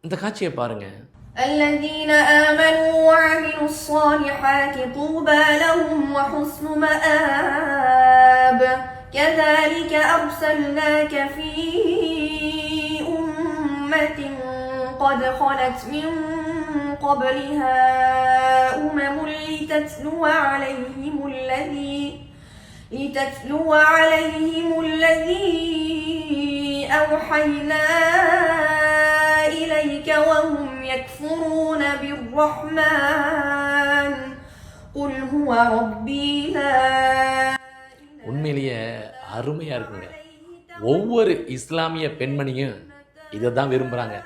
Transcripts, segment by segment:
இந்த காட்சியை பாருங்க. الذين آمنوا وعملوا الصالحات طوبى لهم وحسن مآب كذلك أرسلناك في أمة قد خلت من قبلها أمم لتتلو عليهم الذي أوحينا إليك وهم يكفرون بالرحمن قل هو ربي لا. உண்மையிலேயே அருமையா இருக்குங்க. ஒவ்வொரு இஸ்லாமிய பெண்மணியும் இதை தான் விரும்புகிறாங்க.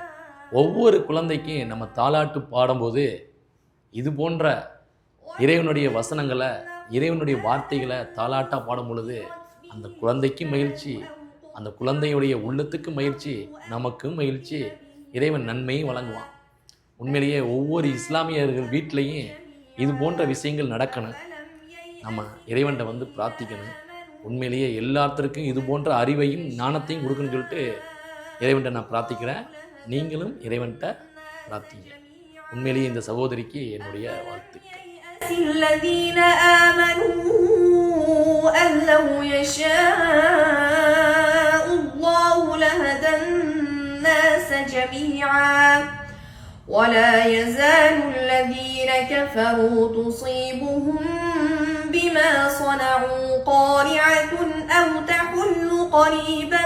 ஒவ்வொரு குழந்தைக்கும் நம்ம தாலாட்டு பாடும்போது இது போன்ற இறைவனுடைய வசனங்களை, இறைவனுடைய வார்த்தைகளை தாலாட்டாக பாடும் பொழுது அந்த குழந்தைக்கு மகிழ்ச்சி, அந்த குழந்தையுடைய உள்ளத்துக்கு மகிழ்ச்சி, நமக்கும் மகிழ்ச்சி, இறைவன் நன்மையும் வழங்குவான். உண்மையிலேயே ஒவ்வொரு இஸ்லாமியர்கள் வீட்டிலையும் இது போன்ற விஷயங்கள் நடக்கணும். நம்ம இறைவன்கிட்ட பிரார்த்திக்கணும். உண்மையிலேயே எல்லாத்திற்கும் இது போன்ற அறிவையும் ஞானத்தையும் கொடுக்கணும்னு சொல்லிட்டு இறைவன்கிட்ட நான் பிரார்த்திக்கிறேன். நீங்களும் இறைவன்கிட்ட பிரார்த்திங்க. உண்மையிலேயே இந்த சகோதரிக்கு என்னுடைய வாழ்த்துக்கள். الذين آمنوا أن لو يشاء الله لهدى الناس جميعا ولا يزال الذين كفروا تصيبهم بما صنعوا قارعة أو تحل قريبا